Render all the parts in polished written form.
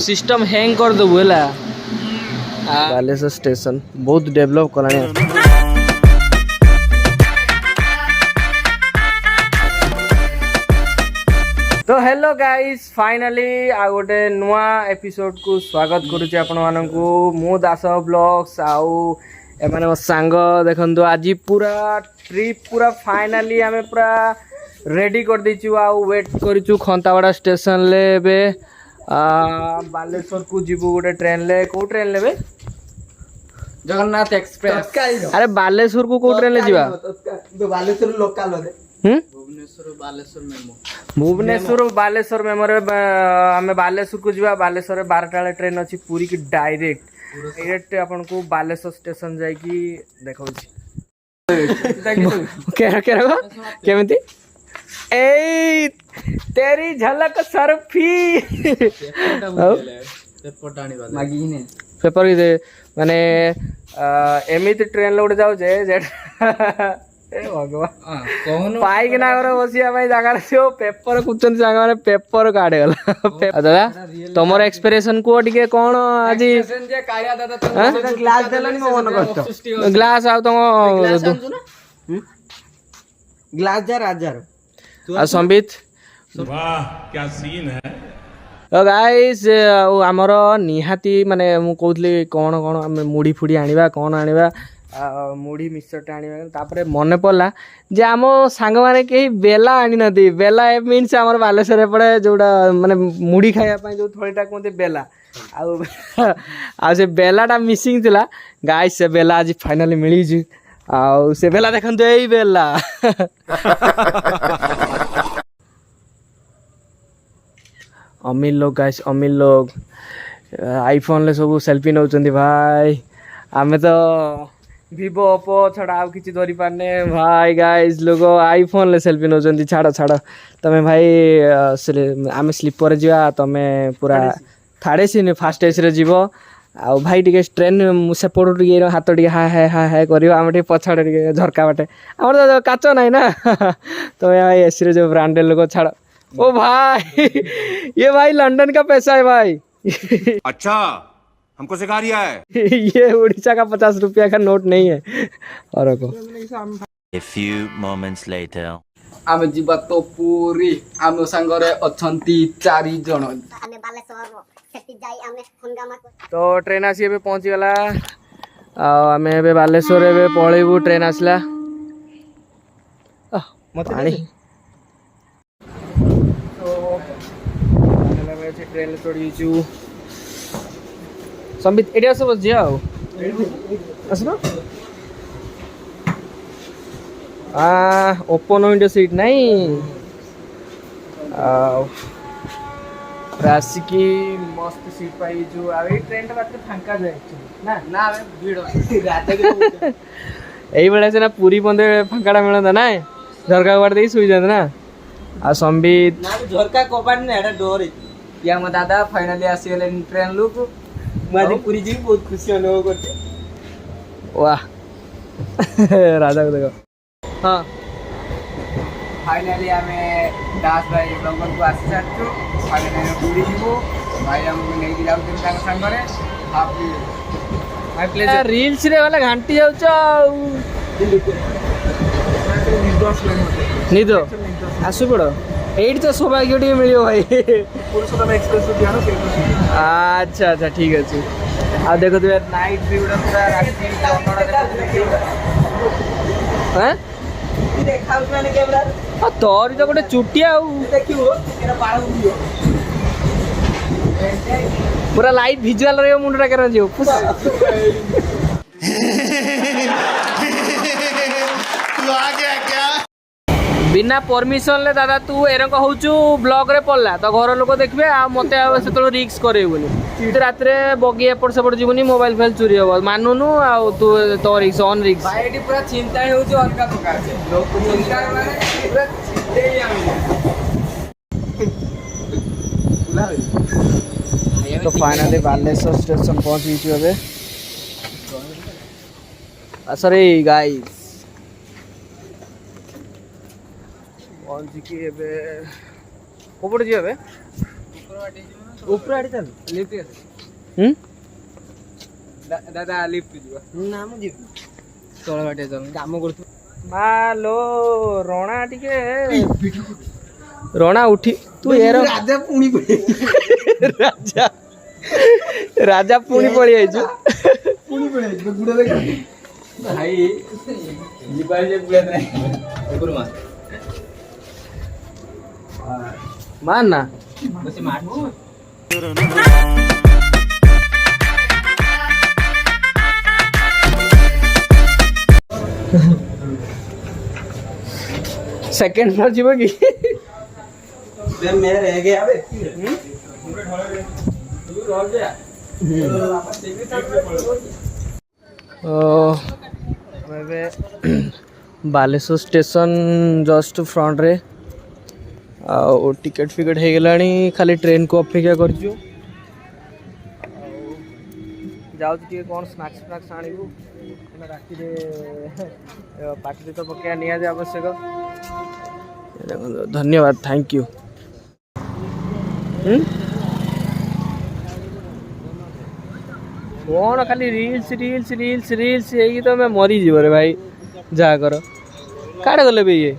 System hang कर दबु है Baleshwar station बहुत डेवलप कलानी। तो हेलो गाइस फाइनली आ गोटे नुआ एपिसोड को स्वागत करुच्ची आपण मानकू मु दास ब्लॉग्स आउ एमाने मो सांग देखंतु आज पूरा ट्रिप पूरा फाइनली आमे पूरा रेडी कर देचु आउ वेट करिचु खंतावाड़ा स्टेशन ले बे बालेश्वर को जीवु गोटे ट्रेन ले को ट्रेन लेबे जगन्नाथ एक्सप्रेस। अरे बालेश्वर को को ट्रेन ले जीवा बालेश्वर लोकल रे भुवनेश्वर बालेश्वर मेमो रे हमें बालेश्वर को जीवा बालेश्वर रे 12टा वाले ट्रेन अछि पूरी की डायरेक्ट अपन को बालेश्वर स्टेशन जाई की देखौ छी केरा केमिति ए तेरी झलक सरफी पेपर माने एमिति ट्रेन लोड जाऊ जे भगवान पाई कि ना बसिया जगह पेपर कुचन माने पेपर काटे गला दादा तुम एक्सपीरियंस को टिके कौन आज ग्लास आ तुम ग्लास जार हजार संबित वाह क्या सीन है। तो गाइस आमर निहाती माने मु कहथली कौन कौन आम मुड़ी फुड़ी आनिबा कौन आनिबा मुड़ी मिक्सचरटा आनिबा तापरे मने पड़ला जे आम सांग माने केही बेला आनी नदी बेला मीन्स आमर बालेश्वर पड़े जोड़ा माने मुड़ी खाया पई जो थोड़ीटा कोते बेला आ से बेलाटा मिसिंग थिला गाइस से बेला आज फाइनली मिली जी आउ से बेला देखंतु एई बेला अमीर लोग गाइस अमीर लोग आईफोन ले सब सेल्फी नौचंदी भाई आमे तो वीवो ओप्पो छड़ा आ किछि धरि पाने भाई गाइस लोग आईफोन ले सेल्फी नौचंदी छाड़ तमे भाई आमे स्लीपर जिवा तमे पूरा थाड़े सीन फास्ट एसी रे जीवो आ भाई टिके ट्रेन से पड़ो टिके हाथ टिके हाय करियो आमे टिके पछाड़े टिके झरका बाटे हमर तो काच नाही ना तो भाई एसी रे जो ब्रांडेड लोग छाड़ ओ भाई ये भाई लंदन का पैसा है भाई अच्छा हमको सिखा रिया है ये उड़ीसा का 50 रुपया का नोट नहीं है और को A few moments later आमे जीवा तो पूरी आमे संगरे अछंती 4 जण आमे बालेश्वर सेठी जाई आमे हंगामा तो ट्रेन आसी एबे पहुंची गला आ आमे एबे बालेश्वर एबे पळेबू ट्रेन आसला मत पानी ट्रेन चढ़ी संबित एडिया सब बस जाओ असनो ओपन विंडो सीट नहीं राशि की मस्त सीट पाई जो आवे ट्रेन टा बात फांका जाए ना ना भीड़ रात के एई बेला से ना पूरी बंदे फांकाटा मिलता ना झरका कबाड़ दे सुई जाते ना आ संबित ना झरका कबाड़ ने एटा डोर या म दादा फाइनली आसी गेले ट्रेन लुक मादी पूरी जी बहुत खुशी अनुभव करते वाह राजा को देखो हाँ फाइनली हमें दास भाई ब्लॉगर को आसी सारछु फाइनली पूरी जीवो भाई हमको नहीं कि जाउ तांग संगरे हापी माय प्लेजर रील्स रे वाला घंटी जाउछ निदो आसु पड़ो एट तो सौभाग्य टी मिलियो भाई पुरुषोत्तम एक्सप्रेस को ध्यान से अच्छा अच्छा ठीक अच्छे आ देखो तो यार नाइट व्यूटा पूरा रास्ते जन्नड़ा देखो हैं देखा माने कैमरा आ तोरी तो गोटे चुटिया आ देखियो एरा बाळ उडियो पूरा लाइव विजुअल रे मुंडा कर जियो तू आ गया क्या बिना परमिशन ले दादा तू एरक होचु ब्लॉग रे पड़ला तो घर लोक देखबे आ मते से तो रिस्क करे बोली तू रात रे बगी एपट सेपट जीवनी मोबाइल फाइल चोरी हो मानुनु आ तू तो रिस्क ऑन रिस्क भाई एटी पूरा चिंता होउछ अलगा प्रकार से लोग चिंता माने पूरा चिंते ही आमे तो फाइनली बालेश्वर स्टेशन पहुंच गई अबे सॉरी गाइस ପହଞ୍ଚିକି ଏବେ କୋଉପଟେ ଯିବା ଏବେ ଉପର ଆଡ଼େ ଚାଲ লিফট দাদা লিফট ଯିବା ନା ମୁଁ ଯିବି ତଳ ବାଟେ ଚାଲ କାମ କରୁଛୁ ମା ଲୋ ରଣା ଟିକେ ରଣା ଉଠି ତୁ ଏର ରାଜା ପୁଣି ରାଜା ରାଜା ପୁଣି ପଳେଇ ଆଇଛୁ ପୁଣି ପଳେଇ ଗୁଡ ଦେଖ ଭାଇ ଯିବା ଯେ ପୁରା ନାହିଁ ଉପର ମା मान ना ବସି ମାଠୁ सेकंड फ्लोर जीव कि मैं रह गया बे बालेश्वर स्टेशन जस्ट फ्रंट रे आ टिकेट फिकेट हो गलानी खाली ट्रेन को अपेक्षा कर कौन स्नाक्स फ्नाक्स आणबू राति पार्टी तो पकड़ा निहाती आवश्यक धन्यवाद थैंक यू कौन खाली रील्स रील्स रील्स रील्स यही तो मैं मरी जीव रे भाई जहाँ कर काड़े गले भी ये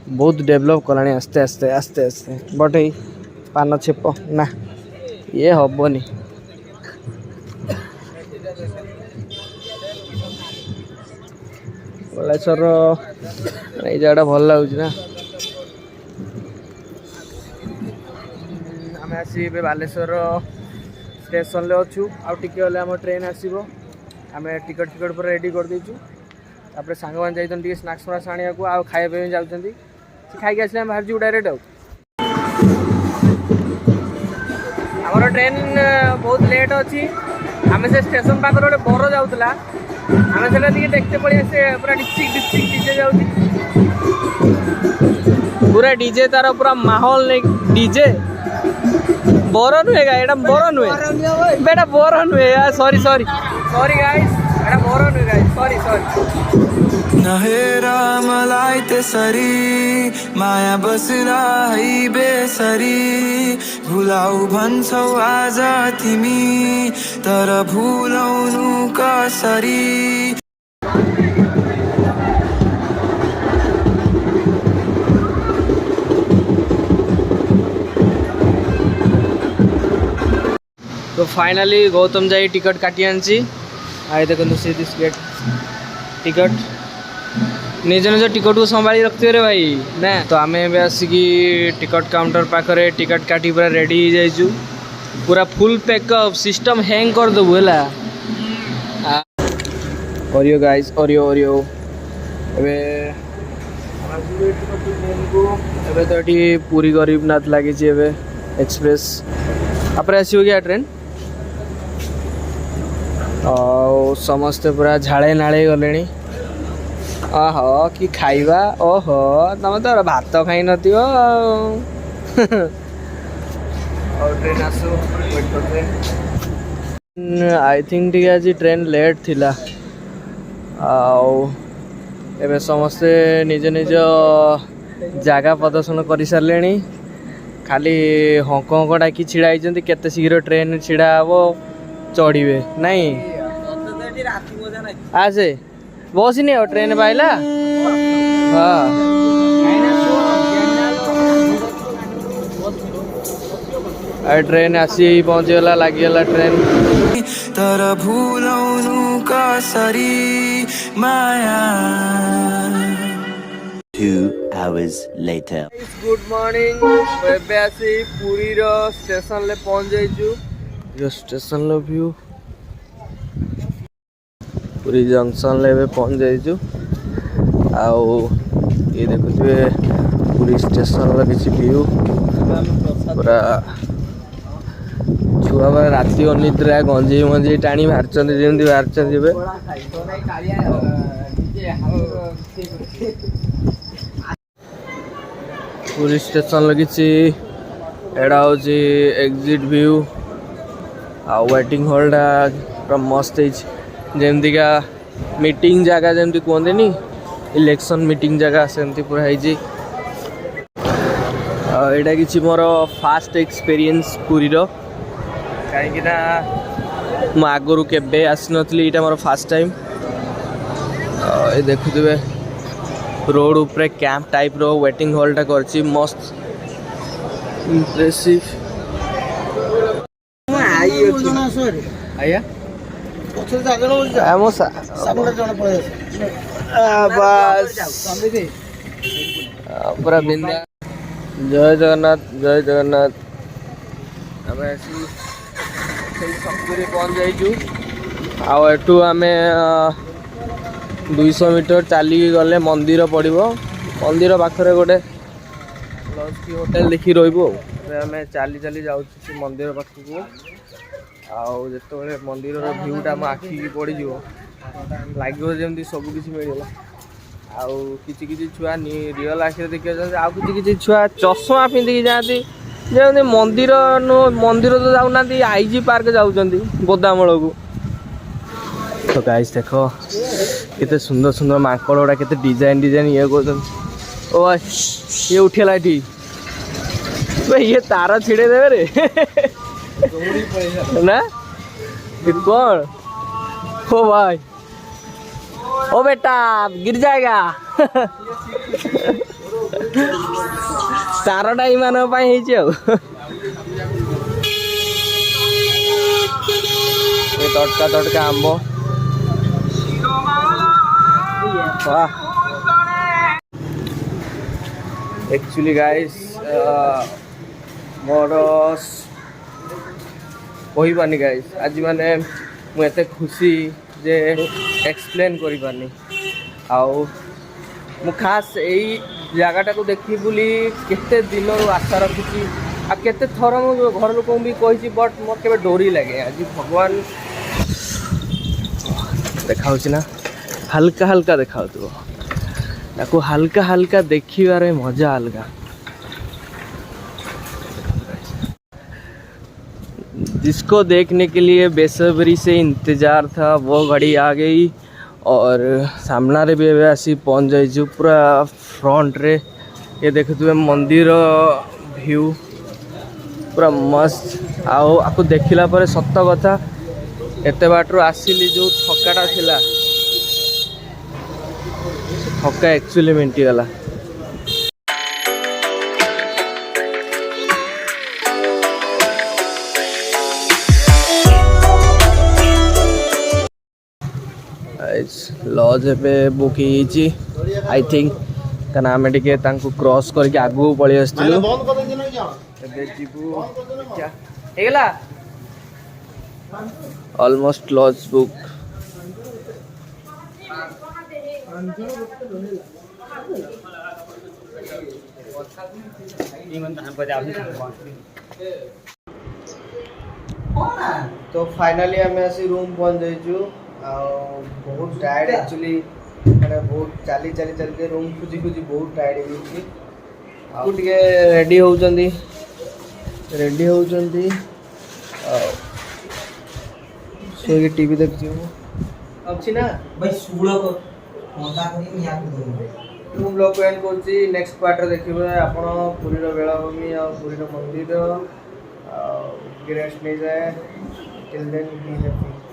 बहुत डेवलप कलानी आस्ते आस्ते आस्ते आस्ते बट यही पान छेप ना ये हेनी बालेश्वर ये जगह भल लगुच ना आम आसी बालेश्वर स्टेशन ले अच्छू आउ टिके गले आम ट्रेन आसो आम टिकट फिकट पर रेडी कर देचु तापर सांग मान जाइछन टिके स्नैक्स फ्नाक्स आनिया को आ खाइबा पे जाउछन्ती से खाइ के आसले हम बाहर जु डायरेक्ट आउ हमर ट्रेन बहुत लेट अछि आम से स्टेशन पाखर गोटे बर जाउतला आम से देखते पड़े से पूरा डिस्ट्रिक्ट डीजे जाउछि पूरा डीजे तार पूरा माहौल नहीं डीजे बर नुहेगा एटा बर नुहे बेटा बर नुहे यार सॉरी सॉरी सॉरी गाइस एटा बर नुहे गाइस सॉरी सॉरी नहेरा मलाई त्यसरी माया बसरा है बेसरी भुलाउ भन्छौ आज तिमी तर भुलाउनु कसरी तो फाइनली गौतम जाई टिकट काटी आनी आई देखो सी दिस गेट टिकट निज निज टिकट को संभाली रखते रे भाई ना तो आम आसिकी टिकट काउंटर पाखे टिकट काटी पूरा रेडी हो जाइछु पूरा फुल पैकअप सिस्टम हैंग कर देबु है ओरियो गाइस ओरियो ओरियो एबे एबे तो एटी पूरी गरीबनाथ लगी एबे एक्सप्रेस आपरे आसी हो गया ट्रेन और समस्ते पूरा झाड़े नाड़े गले ओह कि खाइबा ओहो तुम तो भात खाई नथि और ट्रेन आसु वेट करते आई थिंक ठीक आज ट्रेन लेट थिला एबे समस्ते निज निज जगह प्रदर्शन कर सारे खाली हंक हंक डाकी छिड़ा होती केते शीघ्र ट्रेन छिड़ा हे चढ़े नहीं आसे बस नहीं हो ट्रेन पाइला हाँ ट्रेन आसी पहुँचीगला लगिगला ट्रेन तर भुलाउनु कसरी माया 2 hours later. गुड मॉर्निंग एबे आसी पुरी रो स्टेशन ले पहुंच जाइछु जो स्टेशन लो व्यू पुरी जंक्शन ले एबे पहुंच जाइछु आउ ये देखुथिबे पुरी स्टेशन लो किछि व्यू पूरा छुआ बा राति अनिद्रा गंजी मंजी टाणी बाहरचंदी जेमती बाहरचंदी बे पुरी स्टेशन लगी एडा हूँ एग्जिट व्यू आ वेटिंग हॉलटा पूरा मस्त जमतीका मीटिंग जगह जमती कहते नी इलेक्शन मीटिंग जगह सेमती पूरा है यहाँ कि मोर फास्ट एक्सपीरियंस पुरी कहीं मु आगु केबे आसी नी यहाँ मोर फास्ट टाइम देखुवे रोड उपरे कैंप टाइप रो वेटिंग हॉल टा करछि मस्त इम्प्रेसिव आया पूरा बिंदा जय जगन्नाथ जय जगन्नाथ आम सतुरी पहुँच जाइचु आठू आम 200 मीटर चली गले मंदिर पड़ो मंदिर पाखरे गोटे लॉज की होटल देखी रही आम चली चली जाऊँ मंदिर पाखक आउ जो मंदिर भ्यूटा मो आखि की पड़ लगे जमी सबकि मिलला आउ कि छुआ रियल आखिर देखिए आउ कि छुआ चश्मा पिंधिकी जाती जमी मंदिर मंदिर तो जाऊना आईजी पार्क जाऊँच गोदामूल को तो गाइस देखो केते सुंदर सुंदर माकड़ गुड़ा केते डिजाइन डिजाइन ये कर ओ ये उठेला ये तार छिड़े देवे रे ना कौन ओ भाई ओ बेटा गिर जाएगा तारटा ईमान तटका तटका आंब एक्चुअली गाइस मोर कही पानी गाइस आज माने मुझे खुशी जे एक्सप्लेन करी पानी आउ मु खास यही जगटा को देखी बोली केते दिन आशा रखी आ केते थर मो घर लोक भी कही बट मोर के डोरी लगे आज भगवान देखा ना हल्का हल्का देखा हल्का हल्का देखिबार मजा अलगा जिसको देखने के लिए बेसब्री से इंतज़ार था वो घड़ी आ गई और सामना रे भी आसी पहुँच जाइए पूरा फ्रंट रे ये देखुए मंदिर व्यू पूरा मस्त आपको देखला पर सत कथा एते बाटरू आसिली जो थकाटा थिला थका एक्चुअली मिटिगला लॉज एवं बुक आई थिंक कहना आम टे क्रॉस करके आगू पलि आसलु ऑलमोस्ट लॉज बुक तो फाइनली आम आसी रूम पहुंच जाइचु बहुत टायर्ड एक्चुअली मैंने बहुत चली चली चलते रूम खोजी खोजी बहुत टायर्ड हो रेडी होती से टीवी देखी अच्छी ना भाई रूम ब्लॉग एंड कर नेक्स्ट पार्ट देखिए आप पुरीर बेलाभूमि आ पुरीर मंदिर रेस्ट नहीं जाए टिल देन बी हैप्पी।